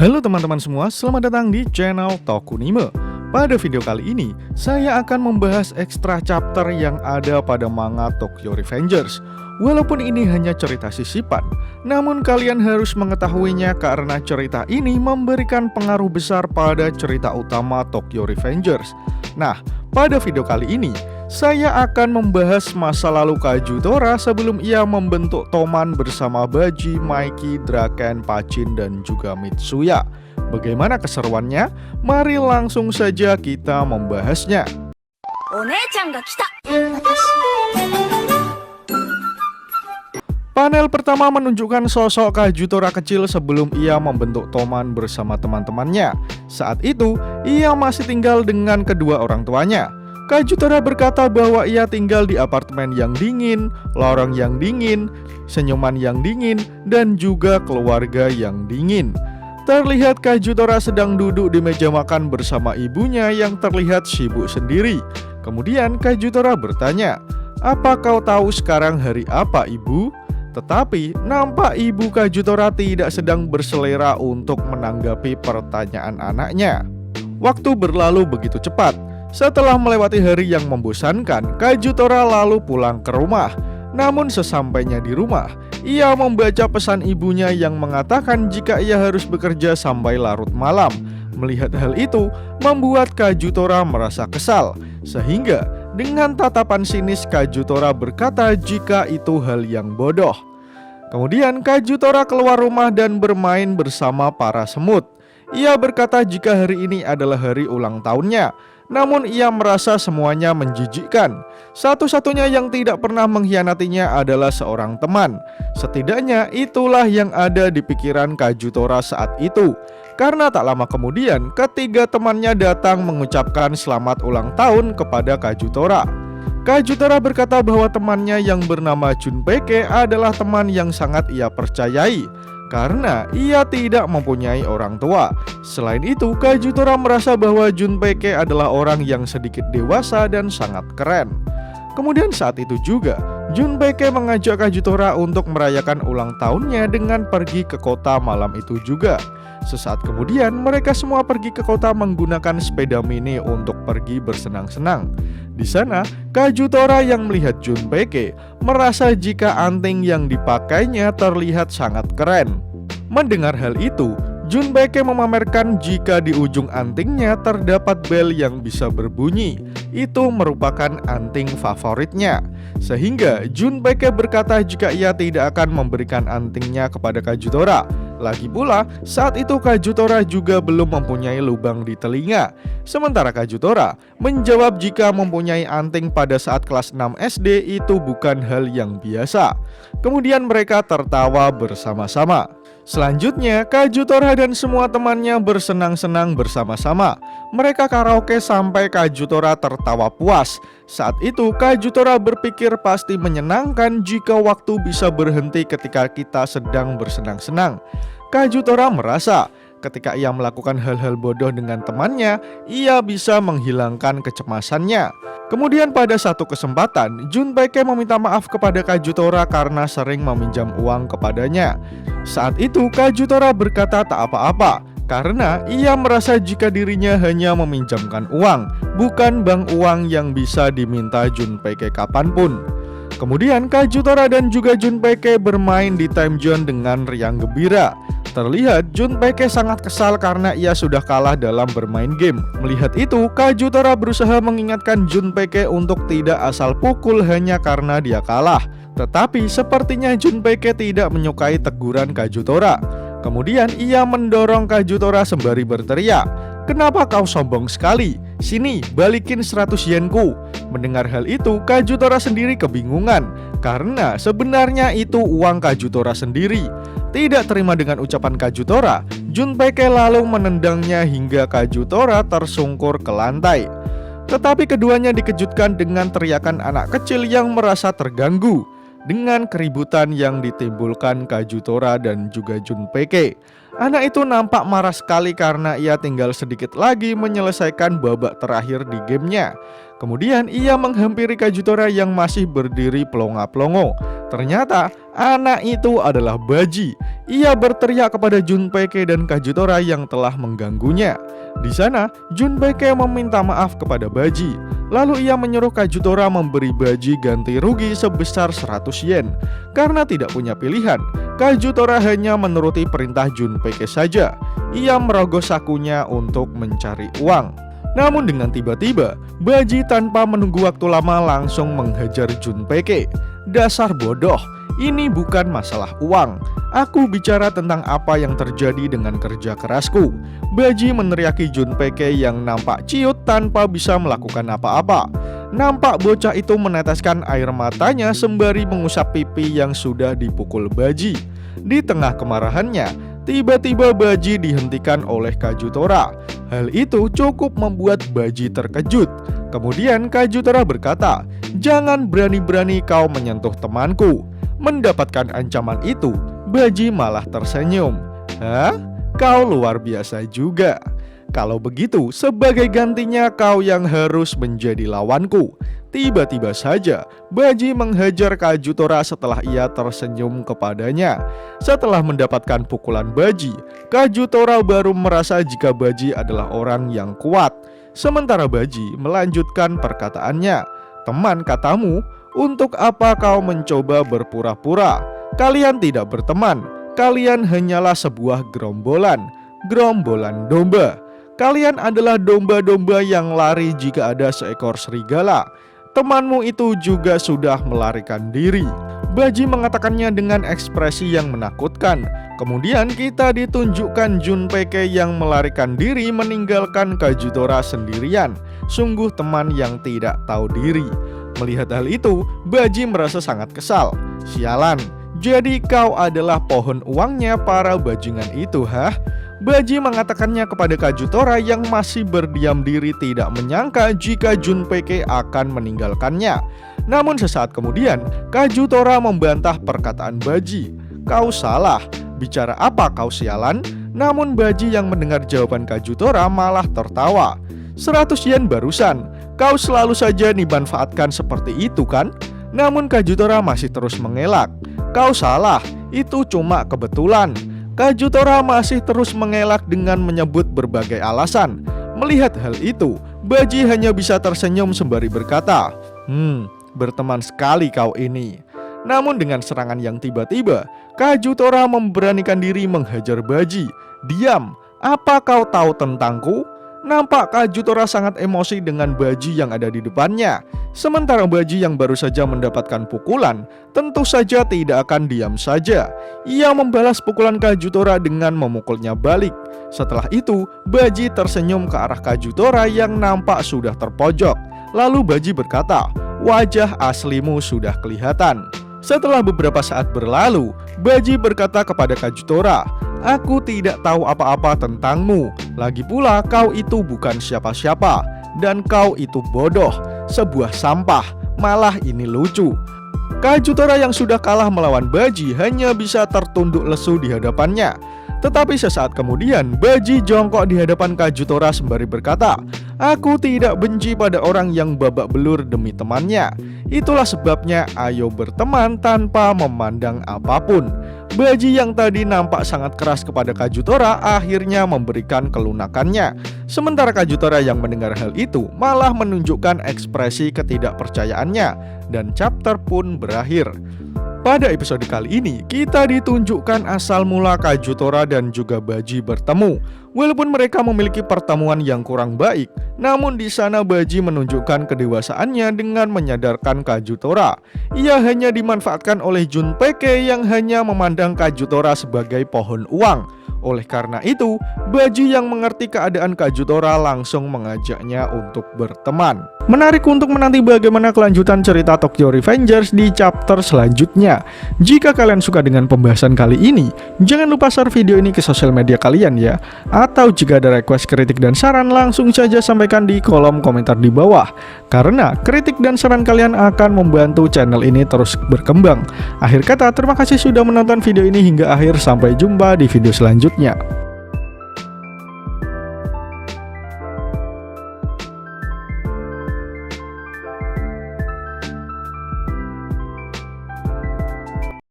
Halo teman-teman semua, selamat datang di channel Tokunime. Pada video kali ini, saya akan membahas ekstra chapter yang ada pada manga Tokyo Revengers. Walaupun ini hanya cerita sisipan, namun kalian harus mengetahuinya karena cerita ini memberikan pengaruh besar pada cerita utama Tokyo Revengers. Nah, pada video kali ini, saya akan membahas masa lalu Kazutora sebelum ia membentuk Toman bersama Baji, Maiki, Draken, Pachin, dan juga Mitsuya. Bagaimana keseruannya? Mari langsung saja kita membahasnya. Panel pertama menunjukkan sosok Kazutora kecil sebelum ia membentuk Toman bersama teman-temannya. Saat itu, ia masih tinggal dengan kedua orang tuanya. Kazutora berkata bahwa ia tinggal di apartemen yang dingin, lorong yang dingin, senyuman yang dingin, dan juga keluarga yang dingin. Terlihat Kazutora sedang duduk di meja makan bersama ibunya yang terlihat sibuk sendiri. Kemudian Kazutora bertanya, "Apa kau tahu sekarang hari apa, Ibu?" Tetapi nampak ibu Kazutora tidak sedang berselera untuk menanggapi pertanyaan anaknya. Waktu berlalu begitu cepat. Setelah melewati hari yang membosankan, Kazutora lalu pulang ke rumah. Namun sesampainya di rumah, ia membaca pesan ibunya yang mengatakan jika ia harus bekerja sampai larut malam. Melihat hal itu, membuat Kazutora merasa kesal. Sehingga dengan tatapan sinis Kazutora berkata jika itu hal yang bodoh. Kemudian Kazutora keluar rumah dan bermain bersama para semut. Ia berkata jika hari ini adalah hari ulang tahunnya. Namun ia merasa semuanya menjijikkan. Satu-satunya yang tidak pernah mengkhianatinya adalah seorang teman. Setidaknya itulah yang ada di pikiran Kazutora saat itu. Karena tak lama kemudian ketiga temannya datang mengucapkan selamat ulang tahun kepada Kazutora. Kazutora berkata bahwa temannya yang bernama Junpei adalah teman yang sangat ia percayai karena ia tidak mempunyai orang tua. Selain itu, Kazutora merasa bahwa Junpei adalah orang yang sedikit dewasa dan sangat keren. Kemudian saat itu juga, Junpei mengajak Kazutora untuk merayakan ulang tahunnya dengan pergi ke kota malam itu juga. Sesaat kemudian, mereka semua pergi ke kota menggunakan sepeda mini untuk pergi bersenang-senang. Di sana, Kazutora yang melihat Junpei merasa jika anting yang dipakainya terlihat sangat keren. Mendengar hal itu, Junpei memamerkan jika di ujung antingnya terdapat bel yang bisa berbunyi. Itu merupakan anting favoritnya. Sehingga Junpei berkata jika ia tidak akan memberikan antingnya kepada Kazutora. Lagi pula, saat itu Kazutora juga belum mempunyai lubang di telinga. Sementara Kazutora menjawab jika mempunyai anting pada saat kelas 6 SD itu bukan hal yang biasa. Kemudian mereka tertawa bersama-sama. Selanjutnya, Kazutora dan semua temannya bersenang-senang bersama-sama. Mereka karaoke sampai Kazutora tertawa puas. Saat itu, Kazutora berpikir pasti menyenangkan jika waktu bisa berhenti ketika kita sedang bersenang-senang. Kazutora merasa ketika ia melakukan hal-hal bodoh dengan temannya, ia bisa menghilangkan kecemasannya. Kemudian pada satu kesempatan, Junpei meminta maaf kepada Kazutora karena sering meminjam uang kepadanya. Saat itu Kazutora berkata tak apa-apa, karena ia merasa jika dirinya hanya meminjamkan uang, bukan bank uang yang bisa diminta Junpei kapanpun. Kemudian Kazutora dan juga Junpei bermain di time zone dengan riang gembira. Terlihat Junpei sangat kesal karena ia sudah kalah dalam bermain game. Melihat itu, Kazutora berusaha mengingatkan Junpei untuk tidak asal pukul hanya karena dia kalah. Tetapi sepertinya Junpei tidak menyukai teguran Kazutora. Kemudian ia mendorong Kazutora sembari berteriak, "Kenapa kau sombong sekali? Sini, balikin 100 yenku." Mendengar hal itu, Kazutora sendiri kebingungan karena sebenarnya itu uang Kazutora sendiri. Tidak terima dengan ucapan Kazutora, Junpei lalu menendangnya hingga Kazutora tersungkur ke lantai. Tetapi keduanya dikejutkan dengan teriakan anak kecil yang merasa terganggu dengan keributan yang ditimbulkan Kazutora dan juga Junpei. Anak itu nampak marah sekali karena ia tinggal sedikit lagi menyelesaikan babak terakhir di gamenya. Kemudian ia menghampiri Kazutora yang masih berdiri pelongo-pelongo. Ternyata anak itu adalah Baji. Ia berteriak kepada Junpeke dan Kajutora yang telah mengganggunya. Di sana, Junpeke meminta maaf kepada Baji. Lalu ia menyuruh Kajutora memberi Baji ganti rugi sebesar 100 yen. Karena tidak punya pilihan, Kajutora hanya menuruti perintah Junpeke saja. Ia merogoh sakunya untuk mencari uang. Namun dengan tiba-tiba, Baji tanpa menunggu waktu lama langsung menghajar Junpeke. Dasar bodoh, ini bukan masalah uang. Aku bicara tentang apa yang terjadi dengan kerja kerasku. Baji meneriaki Junpeke yang nampak ciut tanpa bisa melakukan apa-apa. Nampak bocah itu meneteskan air matanya sembari mengusap pipi yang sudah dipukul Baji. Di tengah kemarahannya, tiba-tiba Baji dihentikan oleh Kajutora. Hal itu cukup membuat Baji terkejut. Kemudian Kajutora berkata, "Jangan berani-berani kau menyentuh temanku." Mendapatkan ancaman itu, Baji malah tersenyum. "Hah? Kau luar biasa juga. Kalau begitu, sebagai gantinya kau yang harus menjadi lawanku." Tiba-tiba saja, Baji menghajar Kajutora setelah ia tersenyum kepadanya. Setelah mendapatkan pukulan Baji, Kajutora baru merasa jika Baji adalah orang yang kuat. Sementara Baji melanjutkan perkataannya, "Teman katamu, untuk apa kau mencoba berpura-pura? Kalian tidak berteman, kalian hanyalah sebuah gerombolan domba. Kalian adalah domba-domba yang lari jika ada seekor serigala. Temanmu itu juga sudah melarikan diri." Baji mengatakannya dengan ekspresi yang menakutkan. Kemudian kita ditunjukkan Junpeke yang melarikan diri meninggalkan Kajutora sendirian. Sungguh teman yang tidak tahu diri. Melihat hal itu, Baji merasa sangat kesal. "Sialan, jadi kau adalah pohon uangnya para bajingan itu, hah?" Baji mengatakannya kepada Kajutora yang masih berdiam diri tidak menyangka jika Junpeke akan meninggalkannya. Namun sesaat kemudian, Kajutora membantah perkataan Baji. "Kau salah, bicara apa kau sialan?" Namun Baji yang mendengar jawaban Kajutora malah tertawa. 100 yen barusan, kau selalu saja dimanfaatkan seperti itu kan? Namun Kajutora masih terus mengelak. "Kau salah, itu cuma kebetulan." Kajutora masih terus mengelak dengan menyebut berbagai alasan. Melihat hal itu, Baji hanya bisa tersenyum sembari berkata, "Berteman sekali kau ini." Namun dengan serangan yang tiba-tiba, Kajutora memberanikan diri menghajar Baji. "Diam, apa kau tahu tentangku?" Nampak Kajutora sangat emosi dengan Baji yang ada di depannya. Sementara Baji yang baru saja mendapatkan pukulan tentu saja tidak akan diam saja. Ia membalas pukulan Kajutora dengan memukulnya balik. Setelah itu, Baji tersenyum ke arah Kajutora yang nampak sudah terpojok. Lalu Baji berkata, "Wajah aslimu sudah kelihatan." Setelah beberapa saat berlalu, Baji berkata kepada Kajutora, "Aku tidak tahu apa-apa tentangmu. Lagi pula kau itu bukan siapa-siapa. Dan kau itu bodoh, sebuah sampah. Malah ini lucu." Kajutora yang sudah kalah melawan Baji hanya bisa tertunduk lesu di hadapannya. Tetapi sesaat kemudian, Baji jongkok di hadapan Kajutora sembari berkata, "Aku tidak benci pada orang yang babak belur demi temannya. Itulah sebabnya ayo berteman tanpa memandang apapun." Baji yang tadi nampak sangat keras kepada Kajutora akhirnya memberikan kelunakannya. Sementara Kajutora yang mendengar hal itu malah menunjukkan ekspresi ketidakpercayaannya, dan chapter pun berakhir. Pada episode kali ini, kita ditunjukkan asal mula Kajutora dan juga Baji bertemu. Walaupun mereka memiliki pertemuan yang kurang baik, namun di sana Baji menunjukkan kedewasaannya dengan menyadarkan Kajutora. Ia hanya dimanfaatkan oleh Junpeke yang hanya memandang Kajutora sebagai pohon uang. Oleh karena itu, Baji yang mengerti keadaan Kajutora langsung mengajaknya untuk berteman. Menarik untuk menanti bagaimana kelanjutan cerita Tokyo Revengers di chapter selanjutnya. Jika kalian suka dengan pembahasan kali ini, jangan lupa share video ini ke sosial media kalian ya. Atau jika ada request, kritik, dan saran, langsung saja sampaikan di kolom komentar di bawah. Karena kritik dan saran kalian akan membantu channel ini terus berkembang. Akhir kata, terima kasih sudah menonton video ini hingga akhir. Sampai jumpa di video selanjutnya.